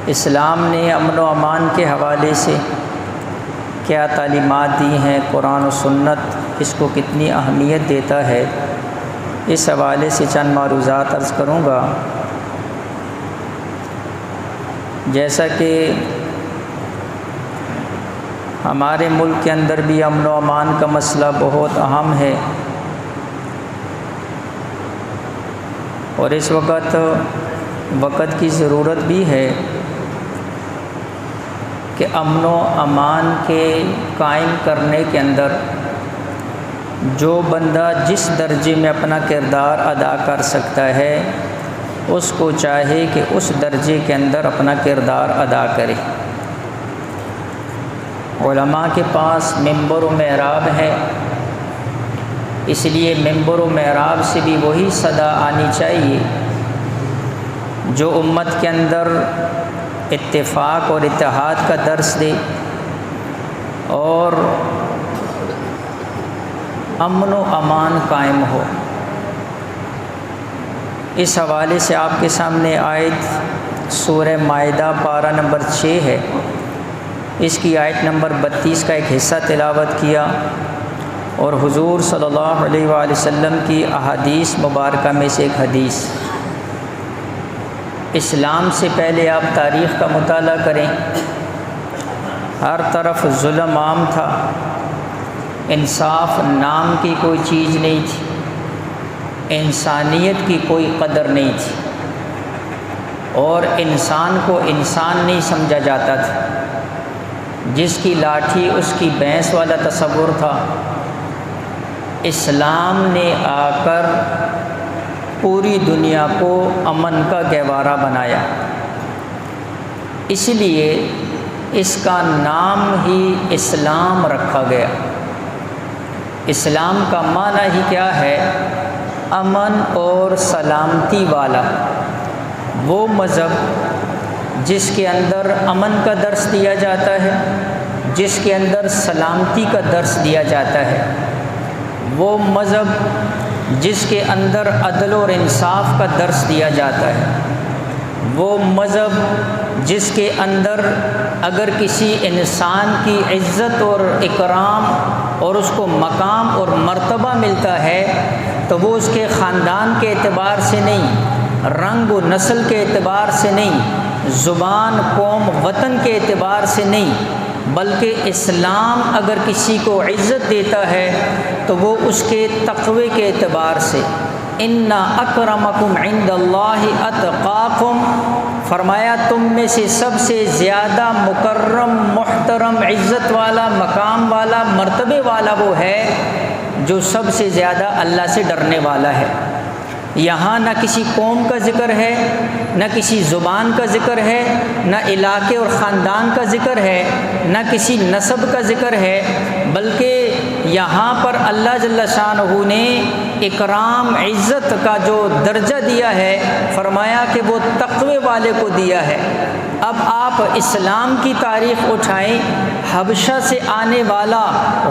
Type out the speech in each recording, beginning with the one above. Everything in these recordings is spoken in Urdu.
اسلام نے امن و امان کے حوالے سے کیا تعلیمات دی ہیں، قرآن و سنت اس کو کتنی اہمیت دیتا ہے، اس حوالے سے چند معروضات عرض کروں گا۔ جیسا کہ ہمارے ملک کے اندر بھی امن و امان کا مسئلہ بہت اہم ہے، اور اس وقت کی ضرورت بھی ہے کہ امن و امان کے قائم کرنے کے اندر جو بندہ جس درجے میں اپنا کردار ادا کر سکتا ہے اس کو چاہے کہ اس درجے کے اندر اپنا کردار ادا کرے۔ علماء کے پاس منبر و محراب ہے، اس لیے منبر و محراب سے بھی وہی صدا آنی چاہیے جو امت کے اندر اتفاق اور اتحاد کا درس دے اور امن و امان قائم ہو۔ اس حوالے سے آپ کے سامنے آیت سورہ مائدہ پارہ نمبر 6 ہے، اس کی آیت نمبر 32 کا ایک حصہ تلاوت کیا، اور حضور صلی اللہ علیہ وآلہ وسلم کی احادیث مبارکہ میں سے ایک حدیث۔ اسلام سے پہلے آپ تاریخ کا مطالعہ کریں، ہر طرف ظلم عام تھا، انصاف نام کی کوئی چیز نہیں تھی، انسانیت کی کوئی قدر نہیں تھی، اور انسان کو انسان نہیں سمجھا جاتا تھا، جس کی لاٹھی اس کی بھینس والا تصور تھا۔ اسلام نے آ کر پوری دنیا کو امن کا گہوارہ بنایا، اس لیے اس کا نام ہی اسلام رکھا گیا۔ اسلام کا معنی ہی کیا ہے؟ امن اور سلامتی والا، وہ مذہب جس کے اندر امن کا درس دیا جاتا ہے، جس کے اندر سلامتی کا درس دیا جاتا ہے، وہ مذہب جس کے اندر عدل اور انصاف کا درس دیا جاتا ہے، وہ مذہب جس کے اندر اگر کسی انسان کی عزت اور اکرام اور اس کو مقام اور مرتبہ ملتا ہے تو وہ اس کے خاندان کے اعتبار سے نہیں، رنگ و نسل کے اعتبار سے نہیں، زبان، قوم، وطن کے اعتبار سے نہیں، بلکہ اسلام اگر کسی کو عزت دیتا ہے تو وہ اس کے تقوی کے اعتبار سے۔ ان اکرمکم عند اللہ اتقاکم، فرمایا تم میں سے سب سے زیادہ مکرم، محترم، عزت والا، مقام والا، مرتبے والا وہ ہے جو سب سے زیادہ اللہ سے ڈرنے والا ہے۔ یہاں نہ کسی قوم کا ذکر ہے، نہ کسی زبان کا ذکر ہے، نہ علاقے اور خاندان کا ذکر ہے، نہ کسی نسب کا ذکر ہے، بلکہ یہاں پر اللہ جل شانہ نے اکرام، عزت کا جو درجہ دیا ہے، فرمایا کہ وہ تقوی والے کو دیا ہے۔ اب آپ اسلام کی تاریخ اٹھائیں، حبشہ سے آنے والا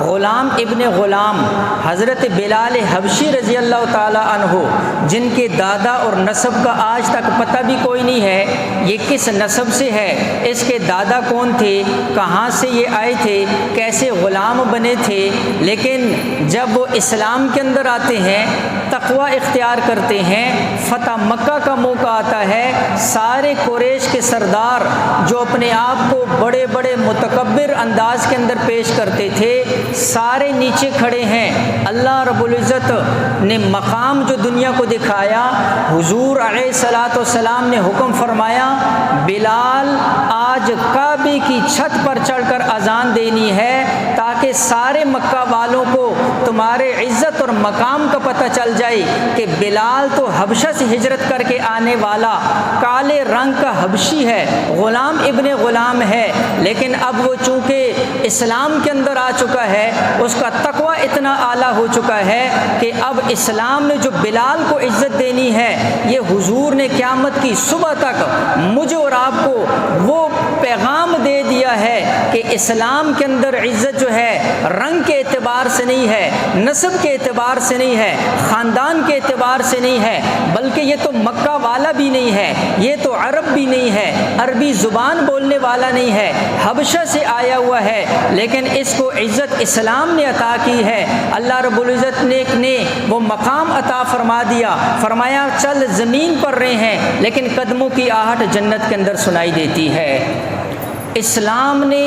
غلام ابن غلام حضرت بلال حبشی رضی اللہ تعالیٰ عنہ، جن کے دادا اور نسب کا آج تک پتہ بھی کوئی نہیں ہے، یہ کس نسب سے ہے، اس کے دادا کون تھے، کہاں سے یہ آئے تھے، کیسے غلام بنے تھے، لیکن جب وہ اسلام کے اندر آتے ہیں، تقوی اختیار کرتے ہیں، فتح مکہ کا موقع آتا ہے، سارے قریش کے سردار جو اپنے آپ کو بڑے بڑے متکبر انداز کے اندر پیش کرتے تھے، سارے نیچے کھڑے ہیں۔ اللہ رب العزت نے مقام جو دنیا کو دکھایا، حضور علیہ الصلوۃ والسلام نے حکم فرمایا، بلال آج کعبے کی چھت پر چڑھ کر اذان دینی ہے تاکہ سارے مکہ والوں کو تمہارے عزت اور مقام کا پتہ چل جائے کہ بلال تو حبشہ سے ہجرت کر کے آنے والا کالے رنگ کا حبشی ہے، غلام ابن غلام ہے، لیکن اب وہ چونکہ اسلام کے اندر آ چکا ہے، اس کا تقوی اتنا اعلیٰ ہو چکا ہے کہ اب اسلام نے جو بلال کو عزت دینی ہے، یہ حضور نے قیامت کی صبح تک مجھے اور آپ کو وہ پیغام دے دیا ہے کہ اسلام کے اندر عزت جو ہے رنگ کے اعتبار سے نہیں ہے، نسب کے اعتبار سے نہیں ہے، خاندان کے اعتبار سے نہیں ہے، بلکہ یہ تو مکہ والا بھی نہیں ہے، یہ تو عرب بھی نہیں ہے، عربی زبان بولنے والا نہیں ہے، حبشہ سے آیا ہوا ہے، لیکن اس کو عزت اسلام نے عطا کی ہے۔ اللہ رب العزت نے وہ مقام عطا فرما دیا، فرمایا چل زمین پر رہے ہیں لیکن قدموں کی آہٹ جنت کے اندر سنائی دیتی ہے۔ اسلام نے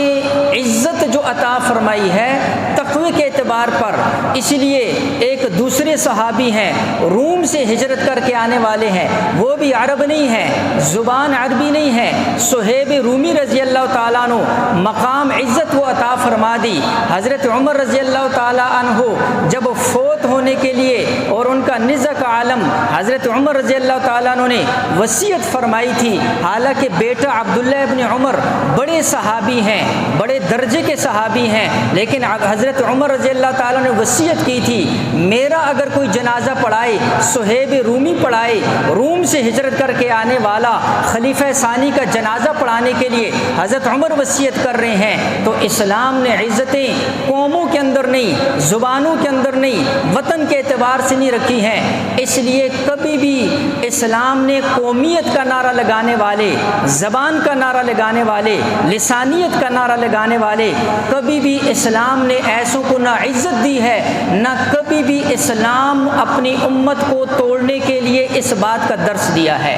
عزت جو عطا فرمائی ہے تقوی کے اعتبار پر، اس لیے ایک دوسرے صحابی ہیں، روم سے ہجرت کر کے آنے والے ہیں، وہ بھی عرب نہیں ہیں، زبان عربی نہیں ہے، صہیب رومی رضی اللہ تعالیٰ عنہ مقام عزت وہ عطا فرما دی۔ حضرت عمر رضی اللہ تعالیٰ عنہ جب فوت ہونے کے لیے اور ان کا نزع کا عالم حضرت عمر رضی اللہ تعالیٰ عنہ نے وصیت فرمائی تھی، حالانکہ بیٹا عبداللہ ابن عمر بڑے صحابی ہیں، بڑے درجے کے صحابی ہیں، لیکن حضرت عمر رضی اللہ تعالیٰ نے وصیت کی تھی میرا اگر کوئی جنازہ پڑھائے، صہیب رومی پڑھائے، روم سے ہجرت کر کے آنے والا خلیفہ ثانی کا جنازہ پڑھانے کے لیے حضرت عمر وصیت کر رہے ہیں۔ تو اسلام نے عزتیں قوموں کے اندر نہیں، زبانوں کے اندر نہیں، وطن کے اعتبار سے نہیں رکھی ہیں، اس لیے کبھی بھی اسلام نے قومیت کا نعرہ لگانے والے، زبان کا نعرہ لگانے والے، لسانیت کا نعرہ لگانے والے، کبھی بھی اسلام نے ایسوں کو نہ عزت دی ہے، نہ کبھی بھی اسلام اپنی امت کو توڑنے کے لیے اس بات کا درس دیا ہے۔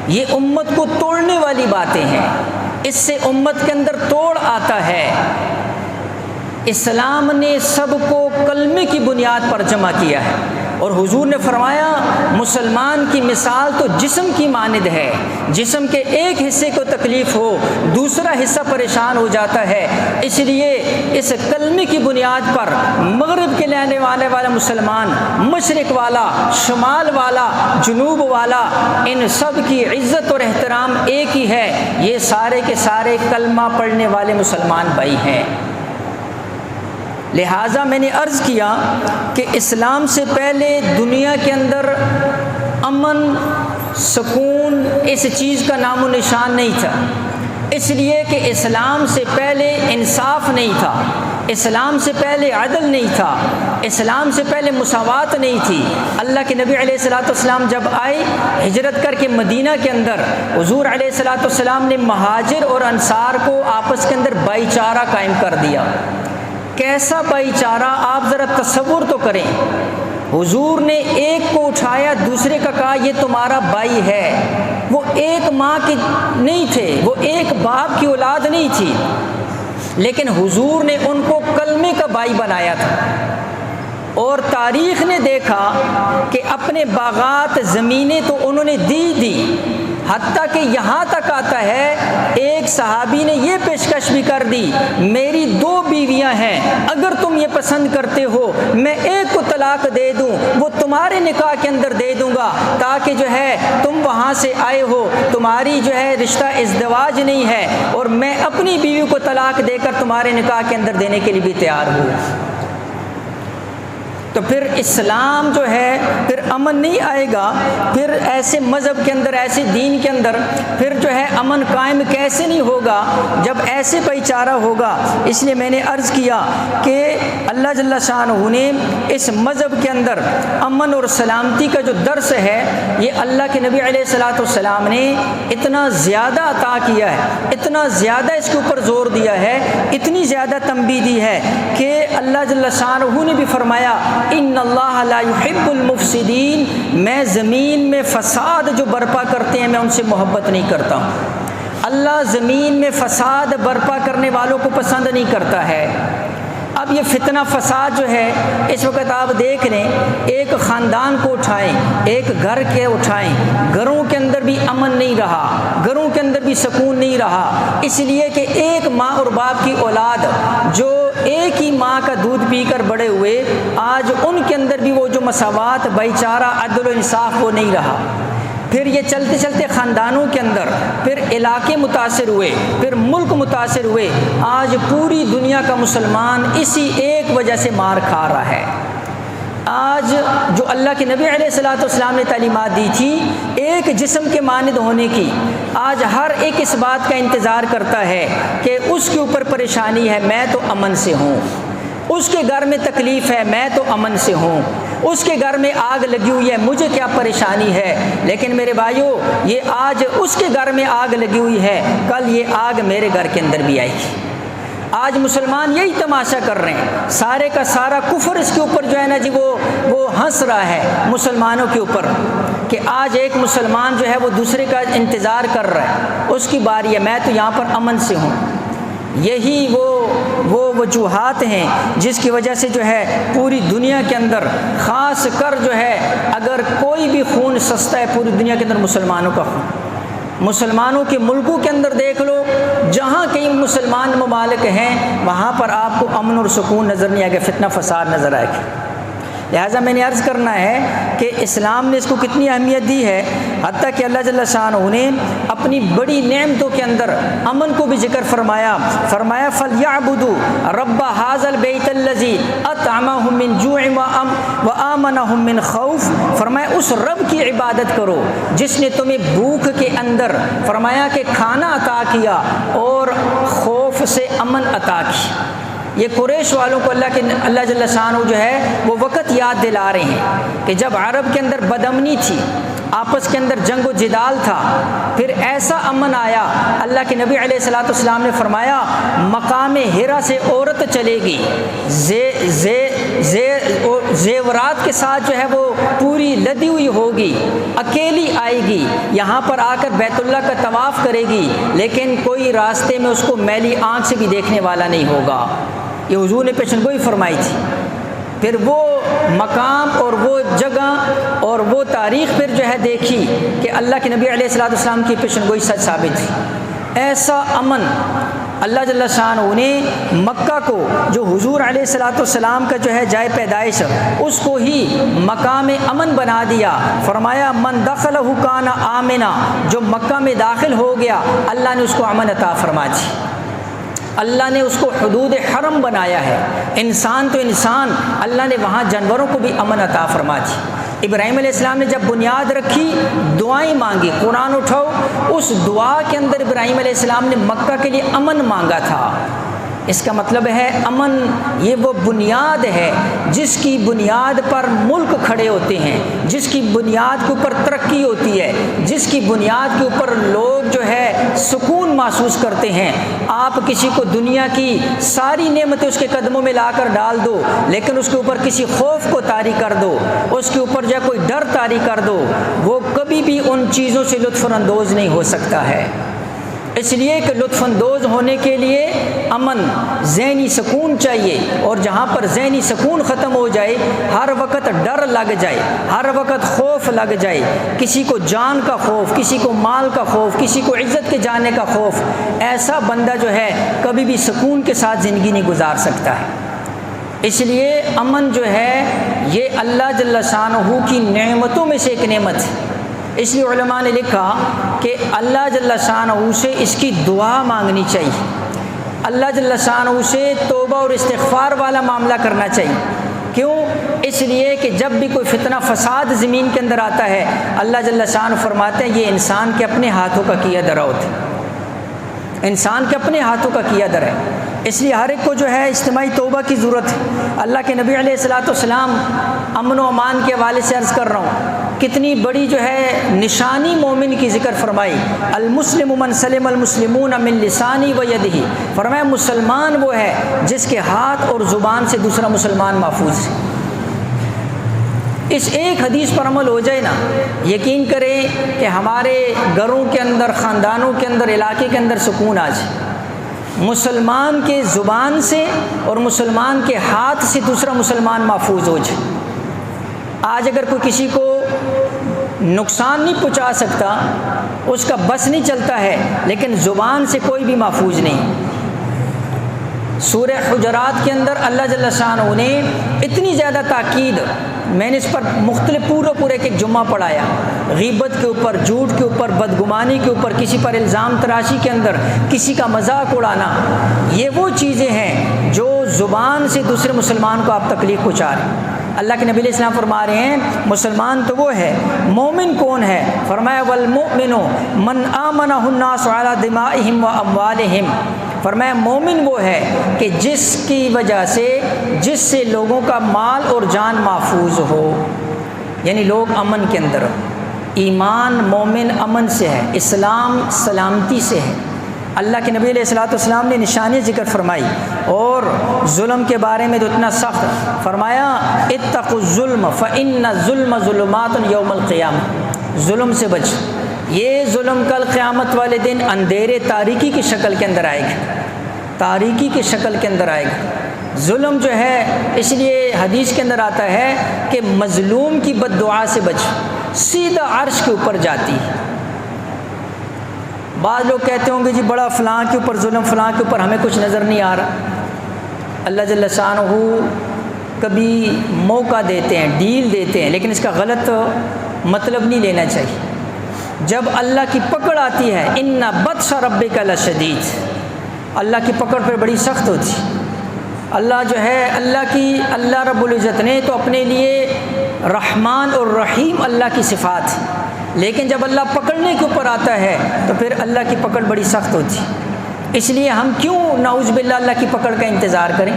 یہ امت کو توڑنے والی باتیں ہیں، اس سے امت کے اندر توڑ آتا ہے۔ اسلام نے سب کو کلمے کی بنیاد پر جمع کیا ہے، اور حضور نے فرمایا مسلمان کی مثال تو جسم کی مانند ہے، جسم کے ایک حصے کو تکلیف ہو دوسرا حصہ پریشان ہو جاتا ہے، اس لیے اس کلمے کی بنیاد پر مغرب کے رہنے والا مسلمان، مشرق والا، شمال والا، جنوب والا، ان سب کی عزت اور احترام ایک ہی ہے، یہ سارے کے سارے کلمہ پڑھنے والے مسلمان بھائی ہیں۔ لہٰذا میں نے عرض کیا کہ اسلام سے پہلے دنیا کے اندر امن، سکون اس چیز کا نام و نشان نہیں تھا، اس لیے کہ اسلام سے پہلے انصاف نہیں تھا، اسلام سے پہلے عدل نہیں تھا، اسلام سے پہلے مساوات نہیں تھی۔ اللہ کے نبی علیہ الصلوۃ والسلام جب آئے ہجرت کر کے مدینہ کے اندر، حضور علیہ الصلوۃ والسلام نے مہاجر اور انصار کو آپس کے اندر بھائی چارہ قائم کر دیا۔ کیسا بھائی چارہ آپ ذرا تصور تو کریں، حضور نے ایک کو اٹھایا، دوسرے کا کہا یہ تمہارا بھائی ہے، وہ ایک ماں کے نہیں تھے، وہ ایک باپ کی اولاد نہیں تھی، لیکن حضور نے ان کو کلمے کا بھائی بنایا تھا۔ اور تاریخ نے دیکھا کہ اپنے باغات، زمینیں تو انہوں نے دی، حتیٰ کہ یہاں تک آتا ہے ایک صحابی نے یہ پیشکش بھی کر دی میری 2 بیویاں ہیں، اگر تم یہ پسند کرتے ہو میں ایک کو طلاق دے دوں، وہ تمہارے نکاح کے اندر دے دوں گا، تاکہ جو ہے تم وہاں سے آئے ہو، تمہاری جو ہے رشتہ ازدواج نہیں ہے، اور میں اپنی بیوی کو طلاق دے کر تمہارے نکاح کے اندر دینے کے لیے بھی تیار ہوں۔ تو پھر اسلام جو ہے پھر امن نہیں آئے گا، پھر ایسے مذہب کے اندر، ایسے دین کے اندر پھر جو ہے امن قائم کیسے نہیں ہوگا جب ایسے بھائی چارہ ہوگا۔ اس لیے میں نے عرض کیا کہ اللہ جل شانہ نے اس مذہب کے اندر امن اور سلامتی کا جو درس ہے یہ اللہ کے نبی علیہ الصلوۃ والسلام نے اتنا زیادہ عطا کیا ہے، اتنا زیادہ اس کے اوپر زور دیا ہے، اتنی زیادہ تنبیہ دی ہے کہ اللہ جل شانہ نے بھی فرمایا ان اللہ لا يحب المفسدین، میں زمین میں فساد جو برپا کرتے ہیں میں ان سے محبت نہیں کرتا ہوں۔ اللہ زمین میں فساد برپا کرنے والوں کو پسند نہیں کرتا ہے۔ اب یہ فتنہ فساد جو ہے اس وقت آپ دیکھ لیں، ایک خاندان کو اٹھائیں، ایک گھر کے اٹھائیں، گھروں کے اندر بھی امن نہیں رہا، گھروں کے اندر بھی سکون نہیں رہا، اس لیے کہ ایک ماں اور باپ کی اولاد جو ایک ہی ماں کا دودھ پی کر بڑے ہوئے، آج ان کے اندر بھی وہ جو مساوات، بھائی چارہ، عدل و انصاف وہ نہیں رہا۔ پھر یہ چلتے چلتے خاندانوں کے اندر پھر علاقے متاثر ہوئے، پھر ملک متاثر ہوئے، آج پوری دنیا کا مسلمان اسی ایک وجہ سے مار کھا رہا ہے۔ آج جو اللہ کے نبی علیہ الصلوۃ والسلام نے تعلیمات دی تھی ایک جسم کے مانند ہونے کی، آج ہر ایک اس بات کا انتظار کرتا ہے کہ اس کے اوپر پریشانی ہے، میں تو امن سے ہوں، اس کے گھر میں تکلیف ہے میں تو امن سے ہوں، اس کے گھر میں آگ لگی ہوئی ہے مجھے کیا پریشانی ہے، لیکن میرے بھائیوں یہ آج اس کے گھر میں آگ لگی ہوئی ہے، کل یہ آگ میرے گھر کے اندر بھی آئے گی۔ آج مسلمان یہی تماشا کر رہے ہیں، سارے کا سارا کفر اس کے اوپر جو ہے نا جی وہ ہنس رہا ہے مسلمانوں کے اوپر، کہ آج ایک مسلمان جو ہے وہ دوسرے کا انتظار کر رہا ہے، اس کی باری ہے، میں تو یہاں پر امن سے ہوں۔ یہی وہ وجوہات ہیں جس کی وجہ سے جو ہے پوری دنیا کے اندر خاص کر جو ہے اگر کوئی بھی خون سستا ہے پوری دنیا کے اندر مسلمانوں کا خون۔ مسلمانوں کے ملکوں کے اندر دیکھ لو، جہاں کئی مسلمان ممالک ہیں وہاں پر آپ کو امن اور سکون نظر نہیں آئے گا، فتنہ فساد نظر آئے گا۔ لہٰذا میں نے عرض کرنا ہے کہ اسلام نے اس کو کتنی اہمیت دی ہے، حتیٰ کہ اللہ جل شانہ نے اپنی بڑی نعمتوں کے اندر امن کو بھی ذکر فرمایا فَلْيَعْبُدُوا رَبَّ هَٰذَا الْبَيْتَ الَّذِي أَطْعَمَهُم مِّن جُوعٍ وَآمَنَهُم مِّن خَوْفٍ، فرمایا اس رب کی عبادت کرو جس نے تمہیں بھوک کے اندر فرمایا کہ کھانا عطا کیا اور خوف سے امن عطا کی۔ یہ قریش والوں کو اللہ جل شانہ جو ہے وہ وقت یاد دلا رہے ہیں کہ جب عرب کے اندر بدامنی تھی، آپس کے اندر جنگ و جدال تھا، پھر ایسا امن آیا، اللہ کے نبی علیہ الصلوۃ والسلام نے فرمایا مقام حرا سے عورت چلے گی، زیورات کے ساتھ جو ہے وہ پوری لدی ہوئی ہوگی، اکیلی آئے گی، یہاں پر آ کر بیت اللہ کا طواف کرے گی، لیکن کوئی راستے میں اس کو میلی آنکھ سے بھی دیکھنے والا نہیں ہوگا۔ یہ حضور نے پیشن گوئی فرمائی تھی۔ پھر وہ مقام اور وہ جگہ اور وہ تاریخ پھر جو ہے دیکھی کہ اللہ کے نبی علیہ الصلوۃ والسلام کی پیشن گوئی سچ ثابت تھی۔ ایسا امن اللہ جل شانہ نے مکہ کو جو حضور علیہ الصلوۃ والسلام کا جو ہے جائے پیدائش اس کو ہی مقام امن بنا دیا۔ فرمایا من دخلہ کان آمنا، جو مکہ میں داخل ہو گیا اللہ نے اس کو امن عطا فرما دی۔ اللہ نے اس کو حدود حرم بنایا ہے، انسان تو انسان، اللہ نے وہاں جانوروں کو بھی امن عطا فرما دی۔ ابراہیم علیہ السلام نے جب بنیاد رکھی دعائیں مانگی، قرآن اٹھاؤ، اس دعا کے اندر ابراہیم علیہ السلام نے مکہ کے لیے امن مانگا تھا۔ اس کا مطلب ہے امن یہ وہ بنیاد ہے جس کی بنیاد پر ملک کھڑے ہوتے ہیں، جس کی بنیاد کے اوپر ترقی ہوتی ہے، جس کی بنیاد کے اوپر لوگ جو ہے سکون محسوس کرتے ہیں۔ آپ کسی کو دنیا کی ساری نعمتیں اس کے قدموں میں لا کر ڈال دو، لیکن اس کے اوپر کسی خوف کو طاری کر دو، اس کے اوپر جو کوئی ڈر طاری کر دو، وہ کبھی بھی ان چیزوں سے لطف اندوز نہیں ہو سکتا ہے۔ اس لیے کہ لطف اندوز ہونے کے لیے امن، ذہنی سکون چاہیے، اور جہاں پر ذہنی سکون ختم ہو جائے، ہر وقت ڈر لگ جائے، ہر وقت خوف لگ جائے، کسی کو جان کا خوف، کسی کو مال کا خوف، کسی کو عزت کے جانے کا خوف، ایسا بندہ جو ہے کبھی بھی سکون کے ساتھ زندگی نہیں گزار سکتا ہے۔ اس لیے امن جو ہے یہ اللہ جل شانہ کی نعمتوں میں سے ایک نعمت ہے۔ اس لیے علماء نے لکھا کہ اللہ جل شانہ سے اس کی دعا مانگنی چاہیے، اللہ جل شانہ سے توبہ اور استغفار والا معاملہ کرنا چاہیے۔ کیوں؟ اس لیے کہ جب بھی کوئی فتنہ فساد زمین کے اندر آتا ہے اللہ جل شانہ فرماتے ہیں یہ انسان کے اپنے ہاتھوں کا کیا درا ہوتا ہے، انسان کے اپنے ہاتھوں کا کیا در ہے۔ اس لیے ہر ایک کو جو ہے اجتماعی توبہ کی ضرورت ہے۔ اللہ کے نبی علیہ الصلوۃ والسلام امن و امان کے حوالے سے عرض کر رہا ہوں کتنی بڑی جو ہے نشانی مومن کی ذکر فرمائی، المسلم من سلم المسلمون من لسانی و یدہ، فرمایا مسلمان وہ ہے جس کے ہاتھ اور زبان سے دوسرا مسلمان محفوظ ہے۔ اس ایک حدیث پر عمل ہو جائے نا، یقین کریں کہ ہمارے گھروں کے اندر، خاندانوں کے اندر، علاقے کے اندر سکون آ جائے۔ مسلمان کے زبان سے اور مسلمان کے ہاتھ سے دوسرا مسلمان محفوظ ہو جائے۔ آج اگر کوئی کسی کو نقصان نہیں پہنچا سکتا، اس کا بس نہیں چلتا ہے، لیکن زبان سے کوئی بھی محفوظ نہیں۔ سورہ حجرات کے اندر اللہ جل شانہ نے اتنی زیادہ تاکید، میں نے اس پر مختلف پورے ایک جمعہ پڑھایا، غیبت کے اوپر، جھوٹ کے اوپر، بدگمانی کے اوپر، کسی پر الزام تراشی کے اندر، کسی کا مذاق اڑانا، یہ وہ چیزیں ہیں جو زبان سے دوسرے مسلمان کو آپ تکلیف پہنچا رہے ہیں۔ اللہ کے نبی علیہ السلام فرما رہے ہیں مسلمان تو وہ ہے، مومن کون ہے؟ فرمایا والمؤمن من آمنہ الناس علی دمائہم و اموالہم، فرمایا مومن وہ ہے کہ جس کی وجہ سے جس سے لوگوں کا مال اور جان محفوظ ہو، یعنی لوگ امن کے اندر۔ ایمان مومن امن سے ہے، اسلام سلامتی سے ہے۔ اللہ کے نبی علیہ الصلوۃ والسلام نے نشانی ذکر فرمائی، اور ظلم کے بارے میں تو اتنا سخت فرمایا، اتقوا الظلم فإن الظلم ظلمات یوم القیامہ، ظلم سے بچ، یہ ظلم کل قیامت والے دن اندھیرے تاریکی کی شکل کے اندر آئے گا، تاریکی کی شکل کے اندر آئے گا۔ ظلم جو ہے، اس لیے حدیث کے اندر آتا ہے کہ مظلوم کی بد دعا سے بچ، سیدھا عرش کے اوپر جاتی ہے۔ بعض لوگ کہتے ہوں گے جی بڑا فلاں کے اوپر ظلم، فلاں کے اوپر ہمیں کچھ نظر نہیں آ رہا۔ اللہ جل شانہ کبھی موقع دیتے ہیں، ڈیل دیتے ہیں، لیکن اس کا غلط مطلب نہیں لینا چاہیے۔ جب اللہ کی پکڑ آتی ہے، ان بطش ربک لشدید، اللہ کی پکڑ پہ بڑی سخت ہوتی۔ اللہ جو ہے، اللہ رب العزت نے تو اپنے لیے رحمان اور رحیم اللہ کی صفات، لیکن جب اللہ پکڑنے کے اوپر آتا ہے تو پھر اللہ کی پکڑ بڑی سخت ہوتی۔ اس لیے ہم کیوں نعوذ باللہ اللہ کی پکڑ کا انتظار کریں؟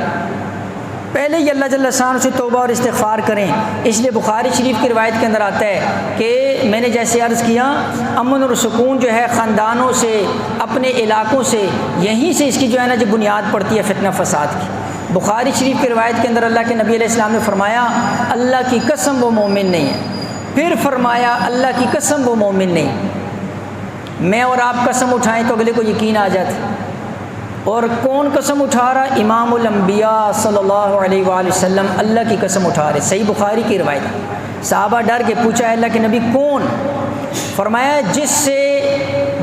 پہلے ہی اللہ جل شانہ سے توبہ اور استغفار کریں۔ اس لیے بخاری شریف کی روایت کے اندر آتا ہے کہ میں نے جیسے عرض کیا، امن اور سکون جو ہے خاندانوں سے، اپنے علاقوں سے، یہیں سے اس کی جو ہے نا جو بنیاد پڑتی ہے فتنہ فساد کی۔ بخاری شریف کی روایت کے اندر اللہ کے نبی علیہ السلام نے فرمایا، اللہ کی قسم وہ مومن نہیں ہے۔ پھر فرمایا، اللہ کی قسم وہ مومن نہیں۔ میں اور آپ قسم اٹھائیں تو اگلے کو یقین آ جاتا۔ اور کون قسم اٹھا رہا؟ امام الانبیاء صلی اللہ علیہ وآلہ وسلم اللہ کی قسم اٹھا رہے۔ صحیح بخاری کی روایت۔ صحابہ ڈر کے پوچھا، اللہ کے نبی کون؟ فرمایا،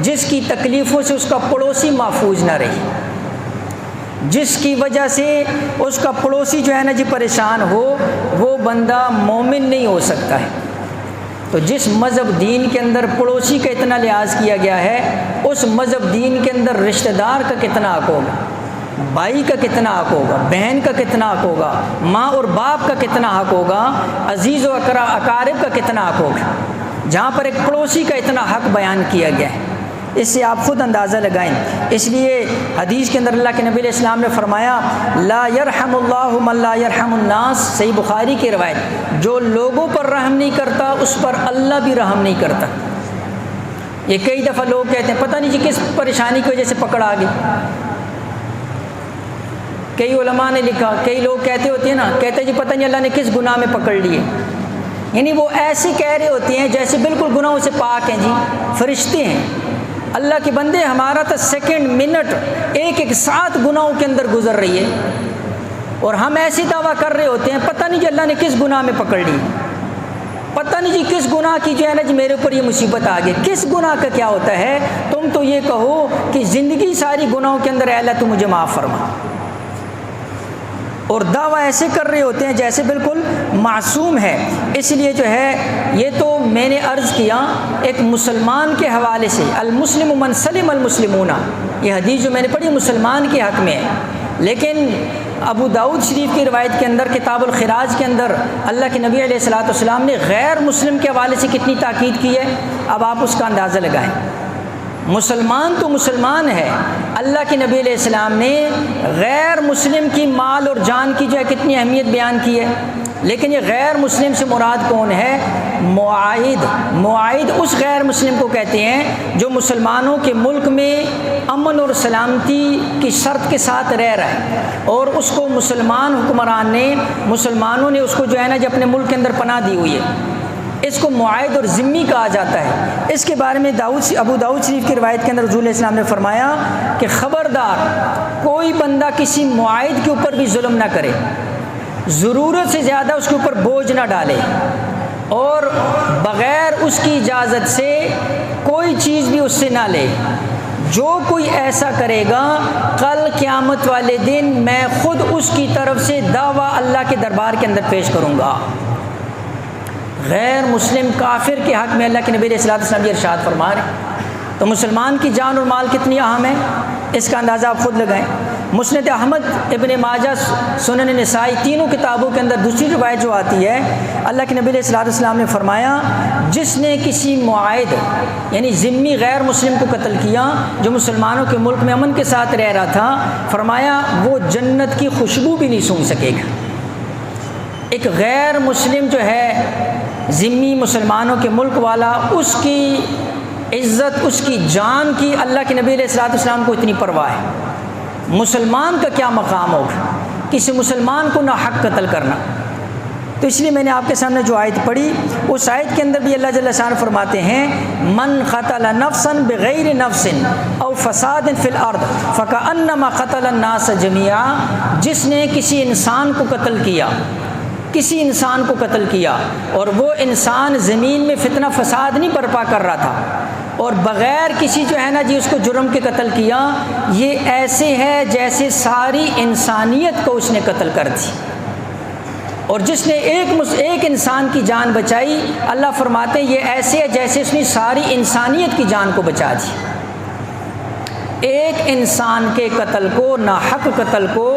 جس کی تکلیفوں سے اس کا پڑوسی محفوظ نہ رہی، جس کی وجہ سے اس کا پڑوسی جو ہے نا جی پریشان ہو، وہ بندہ مومن نہیں ہو سکتا ہے۔ تو جس مذہب دین کے اندر پڑوسی کا اتنا لحاظ کیا گیا ہے، اس مذہب دین کے اندر رشتہ دار کا کتنا حق ہوگا، بھائی کا کتنا حق ہوگا، بہن کا کتنا حق ہوگا، ماں اور باپ کا کتنا حق ہوگا، عزیز و اقارب کا کتنا حق ہوگا، جہاں پر ایک پڑوسی کا اتنا حق بیان کیا گیا ہے۔ اس سے آپ خود اندازہ لگائیں۔ اس لیے حدیث کے اندر اللہ کے نبی علیہ السلام نے فرمایا، لا یرحم اللہ من لا یرحم الناس، صحیح بخاری کی روایت، جو لوگوں پر رحم نہیں کرتا اس پر اللہ بھی رحم نہیں کرتا۔ یہ کئی دفعہ لوگ کہتے ہیں پتہ نہیں جی کس پریشانی کی وجہ سے پکڑ آ گئی۔ کئی علماء نے لکھا، کئی لوگ کہتے ہوتے ہیں نا، کہتے ہیں جی پتہ نہیں اللہ نے کس گناہ میں پکڑ لیے، یعنی وہ ایسے کہہ رہے ہوتے ہیں جیسے بالکل گناہوں سے پاک ہیں، جی فرشتے ہیں اللہ کے بندے، ہمارا تو سیکنڈ منٹ ایک ساتھ گناہوں کے اندر گزر رہی ہے، اور ہم ایسی دعویٰ کر رہے ہوتے ہیں پتہ نہیں جی اللہ نے کس گناہ میں پکڑ لی، پتہ نہیں جی کس گناہ کی جو ہے نا جی میرے اوپر یہ مصیبت آ گئی۔ کس گناہ کا کیا ہوتا ہے؟ تم تو یہ کہو کہ زندگی ساری گناہوں کے اندر اے اللہ تو مجھے معاف فرما، اور دعویٰ ایسے کر رہے ہوتے ہیں جیسے بالکل معصوم ہے۔ اس لیے جو ہے یہ تو میں نے عرض کیا ایک مسلمان کے حوالے سے، المسلم من سلم المسلمون، یہ حدیث جو میں نے پڑھی مسلمان کے حق میں ہے، لیکن ابو داؤد شریف کی روایت کے اندر کتاب الخراج کے اندر اللہ کے نبی علیہ الصلوۃ والسلام نے غیر مسلم کے حوالے سے کتنی تاکید کی ہے، اب آپ اس کا اندازہ لگائیں۔ مسلمان تو مسلمان ہے، اللہ کے نبی علیہ السلام نے غیر مسلم کی مال اور جان کی جو ہے کتنی اہمیت بیان کی ہے، لیکن یہ غیر مسلم سے مراد کون ہے؟ معاہد اس غیر مسلم کو کہتے ہیں جو مسلمانوں کے ملک میں امن اور سلامتی کی شرط کے ساتھ رہ رہا ہے، اور اس کو مسلمان حکمران نے، مسلمانوں نے اس کو جو ہے نا جو اپنے ملک کے اندر پناہ دی ہوئی ہے، اس کو معاہد اور ذمی کہا جاتا ہے۔ اس کے بارے میں ابو داؤد شریف کی روایت کے اندر رسول اللہ السلام نے فرمایا کہ خبردار کوئی بندہ کسی معاہد کے اوپر بھی ظلم نہ کرے، ضرورت سے زیادہ اس کے اوپر بوجھ نہ ڈالے، اور بغیر اس کی اجازت سے کوئی چیز بھی اس سے نہ لے۔ جو کوئی ایسا کرے گا کل قیامت والے دن میں خود اس کی طرف سے دعویٰ اللہ کے دربار کے اندر پیش کروں گا۔ غیر مسلم کافر کے حق میں اللہ کے نبی علیہ الصلوۃ والسلام یہ ارشاد فرما رہے ہیں۔ تو مسلمان کی جان اور مال کتنی اہم ہے، اس کا اندازہ آپ خود لگائیں۔ مسند احمد، ابن ماجہ، سنن نسائی، تینوں کتابوں کے اندر دوسری روایت جو آتی ہے، اللہ کے نبی علیہ الصلوۃ والسلام نے فرمایا جس نے کسی معاہد یعنی ذمی غیر مسلم کو قتل کیا جو مسلمانوں کے ملک میں امن کے ساتھ رہ رہا تھا، فرمایا وہ جنت کی خوشبو بھی نہیں سونگھ سکے گا۔ ایک غیر مسلم جو ہے ذمی مسلمانوں کے ملک والا، اس کی عزت، اس کی جان کی اللہ کے نبی علیہ الصلوۃ والسلام کو اتنی پرواہ ہے، مسلمان کا کیا مقام ہوگا کسی مسلمان کو ناحق قتل کرنا۔ تو اس لیے میں نے آپ کے سامنے جو آیت پڑھی، اس آیت کے اندر بھی اللہ جل شانہ فرماتے ہیں من قتل نفسا بغیر نفس او فساد فی الارض فکأنما قتل الناس جميعا، جس نے کسی انسان کو قتل کیا، کسی انسان کو قتل کیا اور وہ انسان زمین میں فتنہ فساد نہیں برپا کر رہا تھا اور بغیر کسی جو ہے نا جی اس کو جرم کے قتل کیا، یہ ایسے ہے جیسے ساری انسانیت کو اس نے قتل کر دی۔ اور جس نے ایک انسان کی جان بچائی، اللہ فرماتے ہیں یہ ایسے ہے جیسے اس نے ساری انسانیت کی جان کو بچا دی۔ ایک انسان کے قتل کو، ناحق قتل کو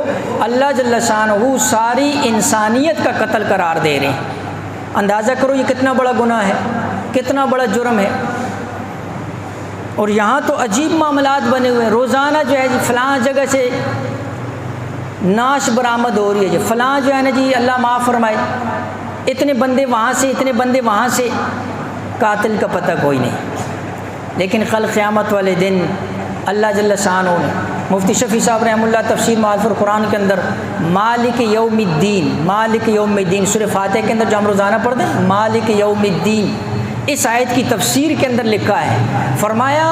اللہ جل شانہ ساری انسانیت کا قتل قرار دے رہے ہیں۔ اندازہ کرو یہ کتنا بڑا گناہ ہے، کتنا بڑا جرم ہے۔ اور یہاں تو عجیب معاملات بنے ہوئے ہیں، روزانہ جو ہے جی فلاں جگہ سے نعش برآمد ہو رہی ہے، جی فلاں جو ہے نا جی اللہ معاف فرمائے اتنے بندے وہاں سے، اتنے بندے وہاں سے، قاتل کا پتہ کوئی نہیں۔ لیکن کل قیامت والے دن اللہ جل شانہ نے، مفتی شفیع صاحب رحمہ اللہ تفسیر معارف القرآن کے اندر مالک یوم الدین، مالک یوم الدین سورہ فاتحہ کے اندر جو ہم روزانہ پڑھتے ہیں مالک یوم الدین، اس آیت کی تفسیر کے اندر لکھا ہے، فرمایا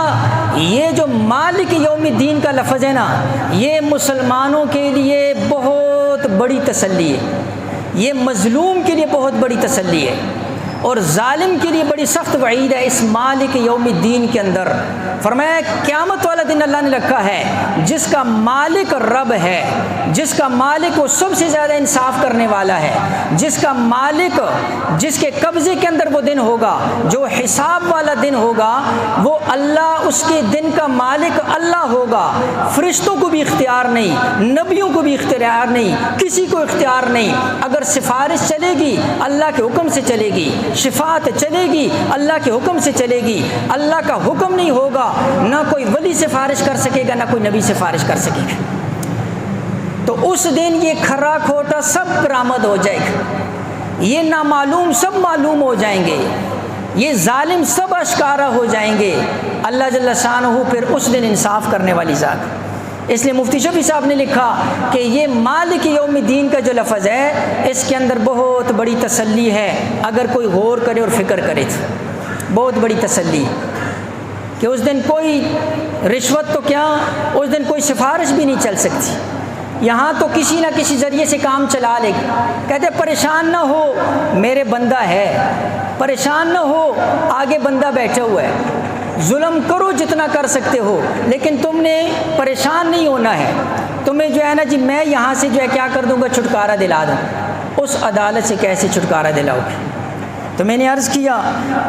یہ جو مالک یوم الدین کا لفظ ہے نا، یہ مسلمانوں کے لیے بہت بڑی تسلی ہے، یہ مظلوم کے لیے بہت بڑی تسلی ہے اور ظالم کے لیے بڑی سخت وعید ہے اس مالک یوم الدین کے اندر۔ فرمایا قیامت والا دن اللہ نے رکھا ہے جس کا مالک رب ہے، جس کا مالک وہ سب سے زیادہ انصاف کرنے والا ہے، جس کا مالک، جس کے قبضے کے اندر وہ دن ہوگا جو حساب والا دن ہوگا، وہ اللہ، اس کے دن کا مالک اللہ ہوگا۔ فرشتوں کو بھی اختیار نہیں، نبیوں کو بھی اختیار نہیں، کسی کو اختیار نہیں۔ اگر سفارش چلے گی اللہ کے حکم سے چلے گی، شفاعت چلے گی اللہ کے حکم سے چلے گی، اللہ کا حکم نہیں ہوگا نہ کوئی ولی سفارش کر سکے گا نہ کوئی نبی سفارش کر سکے گا۔ تو اس دن یہ کھرا کھوٹا سب برآمد ہو جائے گا، یہ نامعلوم سب معلوم ہو جائیں گے، یہ ظالم سب اشکارا ہو جائیں گے۔ اللہ جل شانہ پھر اس دن انصاف کرنے والی ذات۔ اس لیے مفتی شفیع صاحب نے لکھا کہ یہ مالک یوم الدین کا جو لفظ ہے اس کے اندر بہت بڑی تسلی ہے، اگر کوئی غور کرے اور فکر کرے تو بہت بڑی تسلی ہے کہ اس دن کوئی رشوت تو کیا، اس دن کوئی سفارش بھی نہیں چل سکتی۔ یہاں تو کسی نہ کسی ذریعے سے کام چلا لے گا، کہتے پریشان نہ ہو میرے بندہ ہے، پریشان نہ ہو آگے بندہ بیٹھا ہوا ہے، ظلم کرو جتنا کر سکتے ہو لیکن تم نے پریشان نہیں ہونا ہے، تمہیں جو ہے نا جی میں یہاں سے جو ہے کیا کر دوں گا، چھٹکارا دلا دوں۔ اس عدالت سے کیسے چھٹکارا دلاؤ گے؟ تو میں نے عرض کیا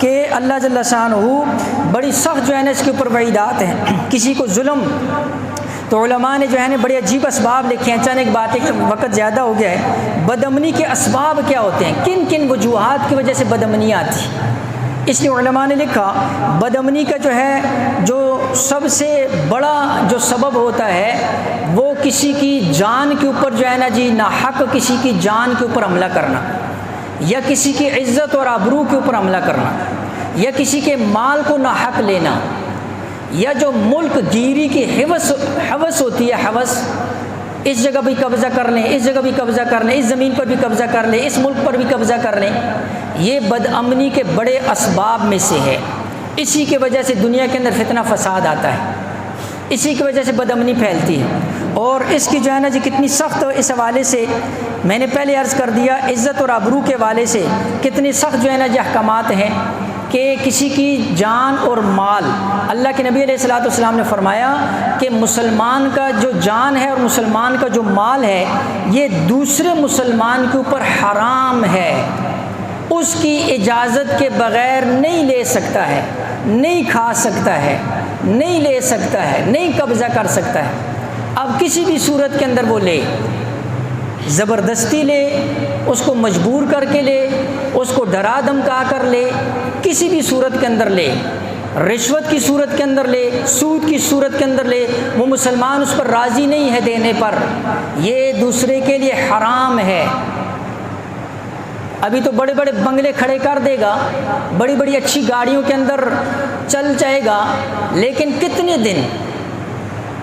کہ اللہ جل شانہ بڑی سخت جو ہے نا اس کے اوپر وعیدات ہیں۔ کسی کو ظلم، تو علماء نے جو ہے نا بڑے عجیب اسباب لکھے ہیں، اچانک بات ہے کہ وقت زیادہ ہو گیا ہے، بدامنی کے اسباب کیا ہوتے ہیں، کن کن وجوہات کی وجہ سے بدامنی آتی۔ اس لیے علماء نے لکھا بدامنی کا جو ہے جو سب سے بڑا جو سبب ہوتا ہے وہ کسی کی جان کے اوپر جو ہے نا جی ناحق کسی کی جان کے اوپر حملہ کرنا، یا کسی کی عزت اور آبرو کے اوپر حملہ کرنا، یا کسی کے مال کو ناحق لینا، یا جو ملک گیری کی حوث ہوتی ہے، حوث، اس جگہ بھی قبضہ کر لیں، اس جگہ بھی قبضہ کر لیں، اس زمین پر بھی قبضہ کر لیں، اس ملک پر بھی قبضہ کر لیں، یہ بدامنی کے بڑے اسباب میں سے ہے۔ اسی کی وجہ سے دنیا کے اندر فتنہ فساد آتا ہے، اسی کی وجہ سے بدامنی پھیلتی ہے۔ اور اس کی جو ہے نا جی کتنی سخت، اس حوالے سے میں نے پہلے عرض کر دیا، عزت اور آبرو کے حوالے سے کتنی سخت جو ہے نا جی احکامات ہیں کہ کسی کی جان اور مال، اللہ کے نبی علیہ الصلوۃ والسلام نے فرمایا کہ مسلمان کا جو جان ہے اور مسلمان کا جو مال ہے یہ دوسرے مسلمان کے اوپر حرام ہے، اس کی اجازت کے بغیر نہیں لے سکتا ہے، نہیں کھا سکتا ہے، نہیں لے سکتا ہے، نہیں قبضہ کر سکتا ہے۔ اب کسی بھی صورت کے اندر وہ لے، زبردستی لے، اس کو مجبور کر کے لے، اس کو ڈرا دھمکا کر لے، کسی بھی صورت کے اندر لے، رشوت کی صورت کے اندر لے، سود کی صورت کے اندر لے، وہ مسلمان اس پر راضی نہیں ہے دینے پر، یہ دوسرے کے لیے حرام ہے۔ ابھی تو بڑے بڑے بنگلے کھڑے کر دے گا، بڑی بڑی اچھی گاڑیوں کے اندر چل جائے گا، لیکن کتنے دن؟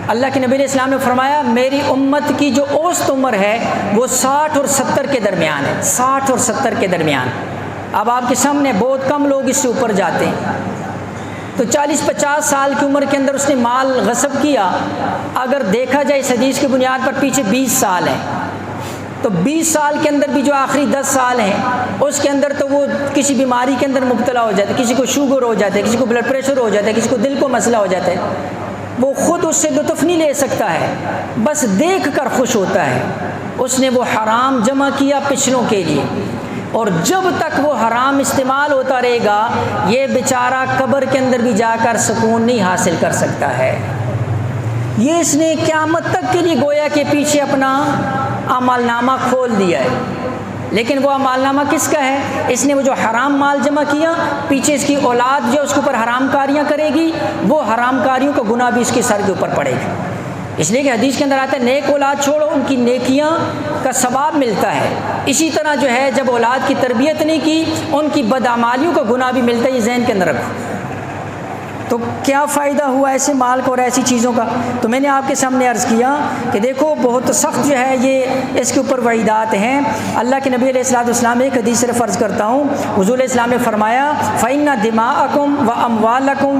اللہ کے نبی علیہ السلام نے فرمایا میری امت کی جو اوسط عمر ہے وہ 60 اور 70 کے درمیان ہے، 60 اور 70 کے درمیان۔ اب آپ کے سامنے بہت کم لوگ اس سے اوپر جاتے ہیں۔ تو 40-50 سال کی عمر کے اندر اس نے مال غصب کیا، اگر دیکھا جائے اس حدیث کی بنیاد پر پیچھے 20 سال ہے، تو 20 سال کے اندر بھی جو آخری 10 سال ہیں اس کے اندر تو وہ کسی بیماری کے اندر مبتلا ہو جاتا ہے، کسی کو شوگر ہو جاتا ہے، کسی کو بلڈ پریشر ہو جاتا ہے، کسی کو دل کو مسئلہ ہو جاتا ہے، وہ خود اس سے لطف نہیں لے سکتا ہے، بس دیکھ کر خوش ہوتا ہے۔ اس نے وہ حرام جمع کیا پچھلوں کے لیے، اور جب تک وہ حرام استعمال ہوتا رہے گا یہ بیچارہ قبر کے اندر بھی جا کر سکون نہیں حاصل کر سکتا ہے۔ یہ اس نے قیامت تک کے لیے گویا کہ پیچھے اپنا اعمال نامہ کھول دیا ہے، لیکن وہ اعمال نامہ کس کا ہے؟ اس نے وہ جو حرام مال جمع کیا، پیچھے اس کی اولاد جو اس کے اوپر حرام کاریاں کرے گی، وہ حرام کاریوں کا گناہ بھی اس کے سر کے اوپر پڑے گا۔ اس لیے کہ حدیث کے اندر آتا ہے نیک اولاد چھوڑو، ان کی نیکیاں کا ثواب ملتا ہے، اسی طرح جو ہے جب اولاد کی تربیت نہیں کی ان کی بدعمالیوں کا گناہ بھی ملتا ہے، یہ ذہن کے اندر رکھو۔ تو کیا فائدہ ہوا ایسے مال کا اور ایسی چیزوں کا؟ تو میں نے آپ کے سامنے عرض کیا کہ دیکھو بہت سخت جو ہے یہ اس کے اوپر وعیدات ہیں۔ اللہ کے نبی علیہ السلام ایک حدیث صرف عرض کرتا ہوں، حضور علیہ السلام نے فرمایا فَإِنَّ دِمَاءَكُمْ وَأَمْوَالَكُمْ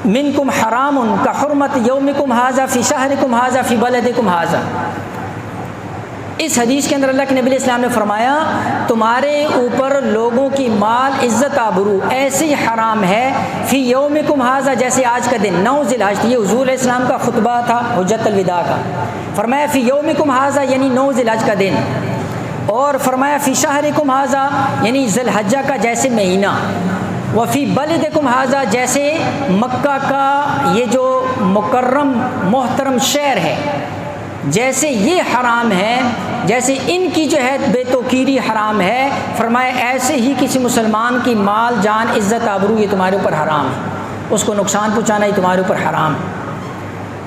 منکم حرام کحرمت یومکم ھذا فی شہرکم ھذا فی بلدکم ھذا۔ اس حدیث کے اندر اللہ کے نبی علیہ السلام نے فرمایا تمہارے اوپر لوگوں کی مال عزت آبرو ایسے ہی حرام ہے فی یومکم ھذا، جیسے آج کا دن 9 ذی الحجہ، یہ حضور علیہ السلام کا خطبہ تھا حجۃ الوداع کا، فرمایا فی یومکم ھذا یعنی 9 ذی الحجہ کا دن، اور فرمایا فی شہرکم ھذا یعنی ذی الحجہ کا جیسے مہینہ، وفی بلدکم ھذا جیسے مکہ کا یہ جو مکرم محترم شہر ہے، جیسے یہ حرام ہے، جیسے ان کی جو ہے بے توقیری حرام ہے، فرمایا ایسے ہی کسی مسلمان کی مال جان عزت آبرو یہ تمہارے اوپر حرام ہے، اس کو نقصان پہنچانا یہ تمہارے اوپر حرام ہے۔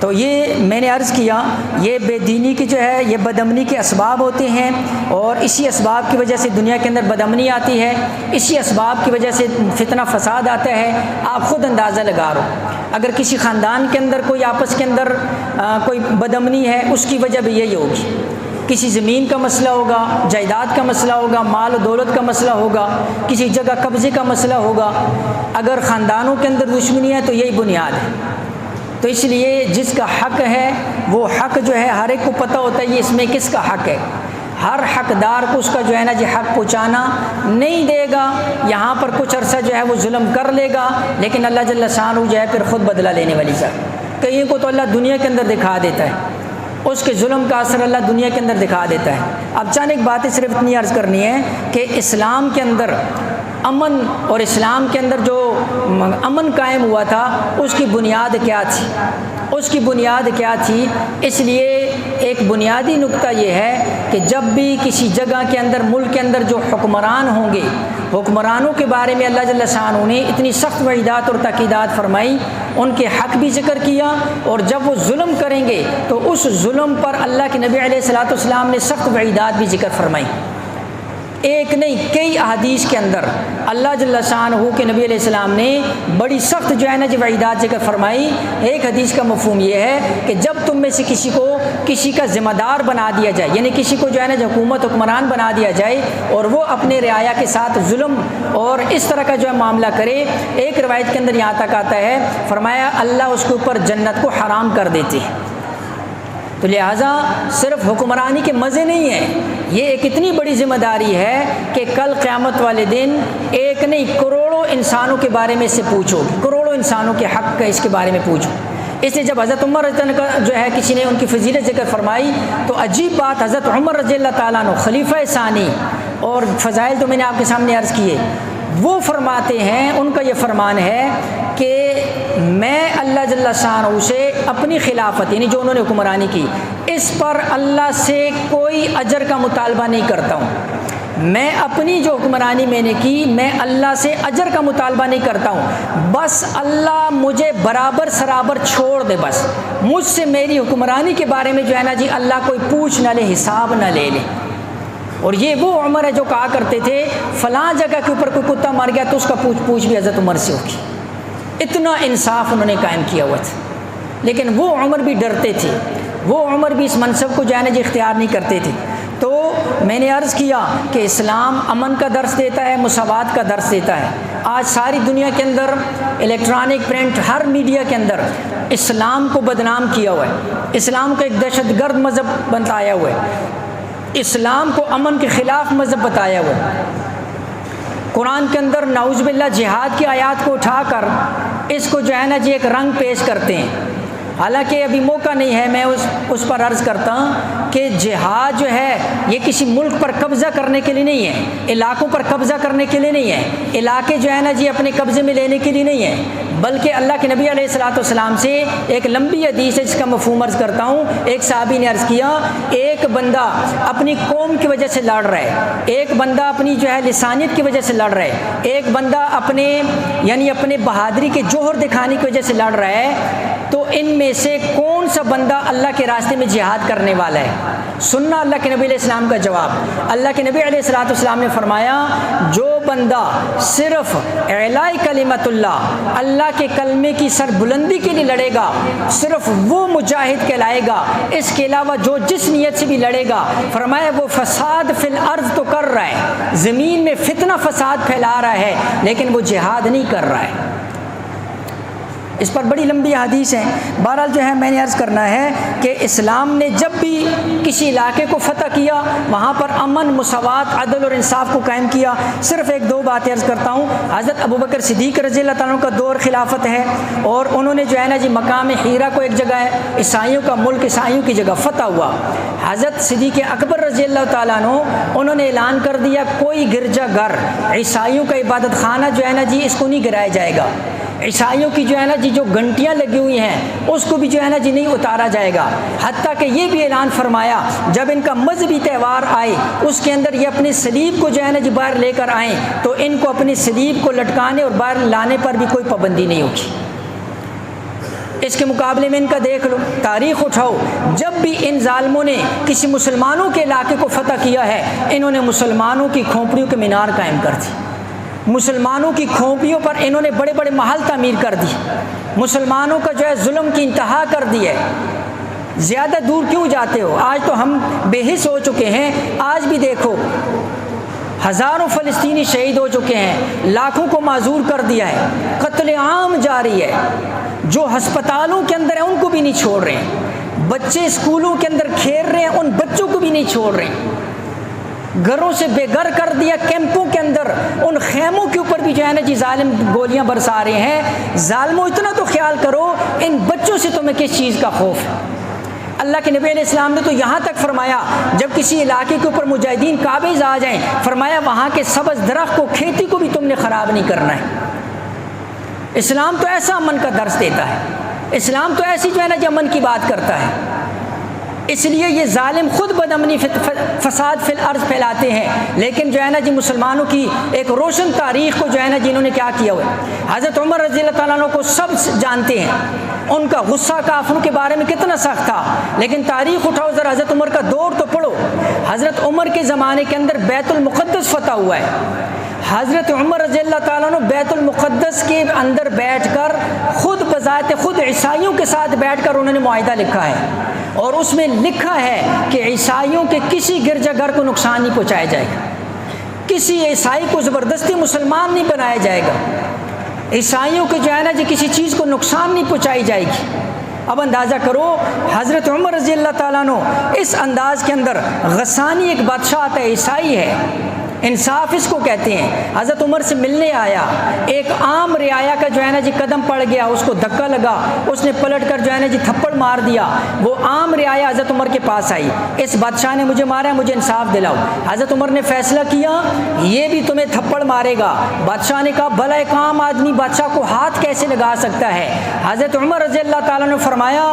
تو یہ میں نے عرض کیا یہ بے دینی کی جو ہے یہ بدامنی کے اسباب ہوتے ہیں، اور اسی اسباب کی وجہ سے دنیا کے اندر بدامنی آتی ہے، اسی اسباب کی وجہ سے فتنہ فساد آتا ہے۔ آپ خود اندازہ لگا رہو، اگر کسی خاندان کے اندر کوئی آپس کے اندر کوئی بدامنی ہے اس کی وجہ بھی یہی ہوگی، کسی زمین کا مسئلہ ہوگا، جائیداد کا مسئلہ ہوگا، مال و دولت کا مسئلہ ہوگا، کسی جگہ قبضے کا مسئلہ ہوگا۔ اگر خاندانوں کے اندر دشمنی ہے تو یہی بنیاد ہے۔ تو اس لیے جس کا حق ہے وہ حق جو ہے ہر ایک کو پتہ ہوتا ہے یہ اس میں کس کا حق ہے، ہر حقدار کو اس کا جو ہے نا جی حق پہنچانا نہیں دے گا۔ یہاں پر کچھ عرصہ جو ہے وہ ظلم کر لے گا، لیکن اللہ جل شانہ جو ہے پھر خود بدلہ لینے والی ذات۔ کئیوں کو تو اللہ دنیا کے اندر دکھا دیتا ہے، اس کے ظلم کا اثر اللہ دنیا کے اندر دکھا دیتا ہے۔ اب چند ایک باتیں صرف اتنی عرض کرنی ہے کہ اسلام کے اندر امن اور اسلام کے اندر جو امن قائم ہوا تھا اس کی بنیاد کیا تھی، اس کی بنیاد کیا تھی؟ اس لیے ایک بنیادی نقطہ یہ ہے کہ جب بھی کسی جگہ کے اندر ملک کے اندر جو حکمران ہوں گے، حکمرانوں کے بارے میں اللہ جل شانہ نے اتنی سخت وعیدات اور تاکیدات فرمائی، ان کے حق بھی ذکر کیا، اور جب وہ ظلم کریں گے تو اس ظلم پر اللہ کے نبی علیہ الصلوۃ والسلام نے سخت وعیدات بھی ذکر فرمائی۔ ایک نہیں کئی احادیث کے اندر اللہ جل شانہ کے نبی علیہ السلام نے بڑی سخت جو ہے نا جو وعیدات ذکر فرمائی۔ ایک حدیث کا مفہوم یہ ہے کہ جب تم میں سے کسی کو کسی کا ذمہ دار بنا دیا جائے، یعنی کسی کو جو ہے نا جو حکمران بنا دیا جائے اور وہ اپنے رعایا کے ساتھ ظلم اور اس طرح کا جو ہے معاملہ کرے، ایک روایت کے اندر یہاں تک آتا ہے فرمایا اللہ اس کے اوپر جنت کو حرام کر دیتے ہیں۔ تو لہٰذا صرف حکمرانی کے مزے نہیں ہیں، یہ ایک اتنی بڑی ذمہ داری ہے کہ کل قیامت والے دن ایک نہیں کروڑوں انسانوں کے بارے میں سے پوچھو، کروڑوں انسانوں کے حق کا اس کے بارے میں پوچھو۔ اس لیے جب حضرت عمر رضی اللہ عنہ جو ہے کسی نے ان کی فضیلت ذکر فرمائی تو عجیب بات، حضرت عمر رضی اللہ تعالیٰ عنہ خلیفہ ثانی، اور فضائل تو میں نے آپ کے سامنے عرض کیے، وہ فرماتے ہیں، ان کا یہ فرمان ہے کہ میں اللہ جل شانہ سے اپنی خلافت یعنی جو انہوں نے حکمرانی کی اس پر اللہ سے کوئی اجر کا مطالبہ نہیں کرتا ہوں۔ میں اپنی جو حکمرانی میں نے کی میں اللہ سے اجر کا مطالبہ نہیں کرتا ہوں، بس اللہ مجھے برابر سرابر چھوڑ دے، بس مجھ سے میری حکمرانی کے بارے میں جو ہے نا جی اللہ کوئی پوچھ نہ لے، حساب نہ لے لے۔ اور یہ وہ عمر ہے جو کہا کرتے تھے فلاں جگہ کے اوپر کوئی کتا مر گیا تو اس کا پوچھ بھی حضرت عمر سے ہوگی۔ اتنا انصاف انہوں نے قائم کیا ہوا تھا، لیکن وہ عمر بھی ڈرتے تھے، وہ عمر بھی اس منصب کو جو ہے نا جی اختیار نہیں کرتے تھے۔ تو میں نے عرض کیا کہ اسلام امن کا درس دیتا ہے، مساوات کا درس دیتا ہے۔ آج ساری دنیا کے اندر الیکٹرانک پرنٹ ہر میڈیا کے اندر اسلام کو بدنام کیا ہوا ہے، اسلام کو ایک دہشت گرد مذہب بتایا ہوا ہے، اسلام کو امن کے خلاف مذہب بتایا ہوا ہے۔ قرآن کے اندر نعوذ باللہ جہاد کی آیات کو اٹھا کر اس کو جو ہے نا جی ایک رنگ پیش کرتے ہیں، حالانکہ ابھی موقع نہیں ہے، میں اس پر عرض کرتا ہوں کہ جہاد جو ہے یہ کسی ملک پر قبضہ کرنے کے لیے نہیں ہے، علاقوں پر قبضہ کرنے کے لیے نہیں ہے، علاقے جو ہے نا جی اپنے قبضے میں لینے کے لیے نہیں ہے، بلکہ اللہ کے نبی علیہ السلام سے ایک لمبی حدیث ہے جس کا مفہوم عرض کرتا ہوں۔ ایک صحابی نے عرض کیا ایک بندہ اپنی قوم کی وجہ سے لڑ رہا ہے، ایک بندہ اپنی جو ہے لسانیت کی وجہ سے لڑ رہا ہے، ایک بندہ اپنے بہادری کے جوہر دکھانے کی وجہ سے لڑ رہا ہے، تو ان میں سے کون سا بندہ اللہ کے راستے میں جہاد کرنے والا ہے؟ سننا اللہ کے نبی علیہ السلام کا جواب۔ اللہ کے نبی علیہ السلام نے فرمایا جو بندہ صرف اعلاء کلمت اللہ کے کلمے کی سر بلندی کے لیے لڑے گا صرف وہ مجاہد کہلائے گا، اس کے علاوہ جو جس نیت سے بھی لڑے گا فرمایا وہ فساد فی الارض تو کر رہا ہے، زمین میں فتنہ فساد پھیلا رہا ہے، لیکن وہ جہاد نہیں کر رہا ہے۔ اس پر بڑی لمبی حدیث ہے، بہرحال جو ہے میں نے عرض کرنا ہے کہ اسلام نے جب بھی کسی علاقے کو فتح کیا وہاں پر امن، مساوات، عدل اور انصاف کو قائم کیا۔ صرف ایک دو باتیں عرض کرتا ہوں۔ حضرت ابوبکر صدیق رضی اللہ تعالیٰ عنہ کا دور خلافت ہے اور انہوں نے جو ہے نا جی مقام حیرہ کو ایک جگہ ہے عیسائیوں کا ملک، عیسائیوں کی جگہ فتح ہوا۔ حضرت صدیق اکبر رضی اللہ تعالیٰ عنہ انہوں نے اعلان کر دیا کوئی گرجا گھر عیسائیوں کا عبادت خانہ جو ہے نا جی اس کو نہیں گرایا جائے گا، عیسائیوں کی جو ہے نا جی جو گھنٹیاں لگی ہوئی ہیں اس کو بھی جو ہے نا جی نہیں اتارا جائے گا، حتیٰ کہ یہ بھی اعلان فرمایا جب ان کا مذہبی تہوار آئے اس کے اندر یہ اپنے صلیب کو جو ہے نا جی باہر لے کر آئیں تو ان کو اپنے صلیب کو لٹکانے اور باہر لانے پر بھی کوئی پابندی نہیں ہوگی۔ اس کے مقابلے میں ان کا دیکھ لو، تاریخ اٹھاؤ، جب بھی ان ظالموں نے کسی مسلمانوں کے علاقے کو فتح کیا ہے انہوں نے مسلمانوں کی کھوپڑیوں کے مینار قائم کر دی، مسلمانوں کی کھوپڑیوں پر انہوں نے بڑے بڑے محل تعمیر کر دی، مسلمانوں کا جو ہے ظلم کی انتہا کر دی ہے۔ زیادہ دور کیوں جاتے ہو؟ آج تو ہم بے حس ہو چکے ہیں، آج بھی دیکھو ہزاروں فلسطینی شہید ہو چکے ہیں، لاکھوں کو معذور کر دیا ہے، قتل عام جاری ہے، جو ہسپتالوں کے اندر ہیں ان کو بھی نہیں چھوڑ رہے ہیں، بچے اسکولوں کے اندر کھیل رہے ہیں ان بچوں کو بھی نہیں چھوڑ رہے ہیں، گھروں سے بے گھر کر دیا، کیمپوں کے اندر ان خیموں کے اوپر بھی جو ہے نا جی ظالم گولیاں برسا رہے ہیں۔ ظالموں اتنا تو خیال کرو ان بچوں سے تمہیں کس چیز کا خوف ہے؟ اللہ کے نبی علیہ السلام نے تو یہاں تک فرمایا جب کسی علاقے کے اوپر مجاہدین قابض آ جائیں فرمایا وہاں کے سبز درخت کو، کھیتی کو بھی تم نے خراب نہیں کرنا ہے۔ اسلام تو ایسا امن کا درس دیتا ہے، اسلام تو ایسی جو ہے نا جی امن کی بات کرتا ہے۔ اس لیے یہ ظالم خود بدامنی فساد فی الارض پھیلاتے ہیں، لیکن جو ہے نا جی مسلمانوں کی ایک روشن تاریخ کو جو ہے نا جی انہوں نے کیا کیا ہوا ہے۔ حضرت عمر رضی اللہ تعالیٰ عنہ کو سب جانتے ہیں، ان کا غصہ کافروں کے بارے میں کتنا سخت تھا، لیکن تاریخ اٹھاؤ ذرا حضرت عمر کا دور تو پڑھو۔ حضرت عمر کے زمانے کے اندر بیت المقدس فتح ہوا ہے، حضرت عمر رضی اللہ تعالیٰ عنہ بیت المقدس کے اندر بیٹھ کر خود بذات خود عیسائیوں کے ساتھ بیٹھ کر انہوں نے معاہدہ لکھا ہے اور اس میں لکھا ہے کہ عیسائیوں کے کسی گرجا گھر کو نقصان نہیں پہنچایا جائے گا، کسی عیسائی کو زبردستی مسلمان نہیں بنایا جائے گا، عیسائیوں کے جو ہے نا جی کسی چیز کو نقصان نہیں پہنچائی جائے گی۔ اب اندازہ کرو حضرت عمر رضی اللہ تعالیٰ عنہ اس انداز کے اندر، غسانی ایک بادشاہ آتا ہے، عیسائی ہے، انصاف اس کو کہتے ہیں۔ حضرت عمر سے ملنے آیا، ایک عام رعایا کا جو ہے نا جی قدم پڑ گیا، اس کو دھکا لگا، اس نے پلٹ کر جو ہے نا جی تھپڑ مار دیا۔ وہ عام رعایا حضرت عمر کے پاس آئی، اس بادشاہ نے مجھے مارا ہے، مجھے انصاف دلاؤ۔ حضرت عمر نے فیصلہ کیا یہ بھی تمہیں تھپڑ مارے گا۔ بادشاہ نے کہا بھلا ایک عام آدمی بادشاہ کو ہاتھ کیسے لگا سکتا ہے؟ حضرت عمر رضی اللہ تعالیٰ نے فرمایا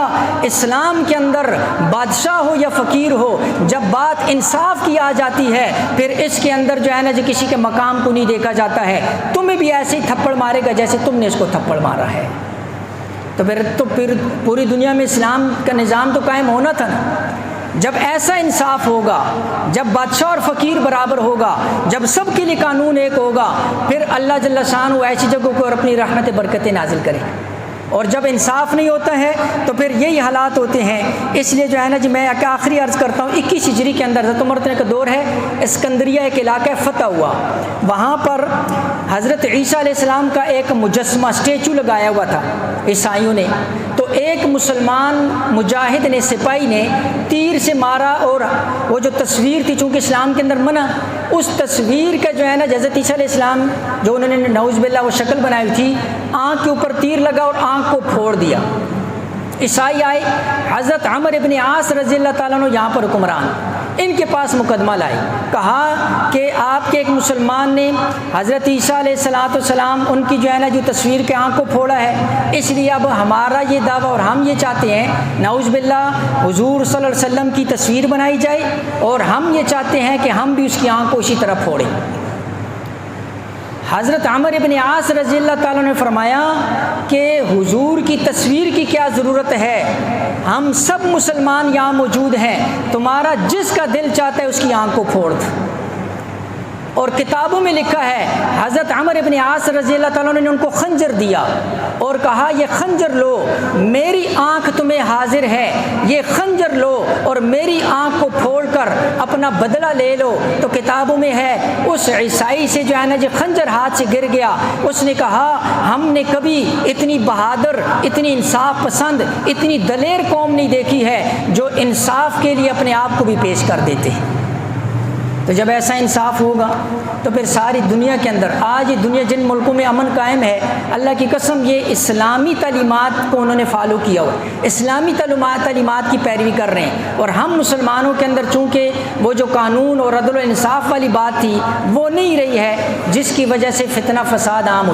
اسلام کے اندر بادشاہ ہو یا فقیر ہو، جب بات انصاف کی آ جاتی ہے پھر اس کے اندر جو ہے نا جو کسی کے مقام کو نہیں دیکھا جاتا ہے، تمہیں بھی ایسے ہی تھپڑ مارے گا جیسے تم نے اس کو تھپڑ مارا ہے۔ تو پھر پوری دنیا میں اسلام کا نظام تو قائم ہونا تھا نا۔ جب ایسا انصاف ہوگا، جب بادشاہ اور فقیر برابر ہوگا، جب سب کے لیے قانون ایک ہوگا، پھر اللہ جل شانہ ایسی جگہوں کو اور اپنی رحمت برکتیں نازل کرے۔ اور جب انصاف نہیں ہوتا ہے تو پھر یہی حالات ہوتے ہیں۔ اس لیے جو ہے نا جی میں آخری عرض کرتا ہوں، 21 ہجری کے اندر حضرت عمر کا دور ہے، اسکندریہ ایک علاقہ فتح ہوا، وہاں پر حضرت عیسیٰ علیہ السلام کا ایک مجسمہ اسٹیچو لگایا ہوا تھا عیسائیوں نے۔ تو ایک مسلمان مجاہد نے، سپاہی نے تیر سے مارا، اور وہ جو تصویر تھی چونکہ اسلام کے اندر منع، اس تصویر کا جو ہے نا حضرت عیسیٰ علیہ السلام جو انہوں نے نعوذ باللہ وہ شکل بنائی تھی، آنکھ کے اوپر تیر لگا اور آنکھ کو پھوڑ دیا۔ عیسائی آئے، حضرت عمرو بن عاص رضی اللہ تعالیٰ عنہ یہاں پر حکمران، ان کے پاس مقدمہ لائے، کہا کہ آپ کے ایک مسلمان نے حضرت عیسیٰ علیہ السلام ان کی جو ہے نا جو تصویر کے آنکھ کو پھوڑا ہے، اس لیے اب ہمارا یہ دعویٰ اور ہم یہ چاہتے ہیں نعوذ باللہ حضور صلی اللہ علیہ وسلم کی تصویر بنائی جائے، اور ہم یہ چاہتے ہیں کہ ہم بھی اس کی آنکھ کو اسی طرح پھوڑیں۔ حضرت عمرو بن عاص رضی اللہ تعالیٰ نے فرمایا کہ حضور کی تصویر کی کیا ضرورت ہے، ہم سب مسلمان یہاں موجود ہیں، تمہارا جس کا دل چاہتا ہے اس کی آنکھ کو پھوڑ دو۔ اور کتابوں میں لکھا ہے حضرت عمرو بن عاص رضی اللہ تعالیٰ نے ان کو خنجر دیا اور کہا یہ خنجر لو، میری آنکھ تمہیں حاضر ہے، یہ خنجر لو اور میری آنکھ کو پھوڑ کر اپنا بدلہ لے لو۔ تو کتابوں میں ہے اس عیسائی سے جو ہے نا جو خنجر ہاتھ سے گر گیا، اس نے کہا ہم نے کبھی اتنی بہادر، اتنی انصاف پسند، اتنی دلیر قوم نہیں دیکھی ہے جو انصاف کے لیے اپنے آپ کو بھی پیش کر دیتے ہیں۔ تو جب ایسا انصاف ہوگا تو پھر ساری دنیا کے اندر، آج یہ دنیا جن ملکوں میں امن قائم ہے، اللہ کی قسم یہ اسلامی تعلیمات کو انہوں نے فالو کیا ہوا، اسلامی تعلیمات کی پیروی کر رہے ہیں۔ اور ہم مسلمانوں کے اندر چونکہ وہ جو قانون اور عدل و انصاف والی بات تھی وہ نہیں رہی ہے، جس کی وجہ سے فتنہ فساد عام ہو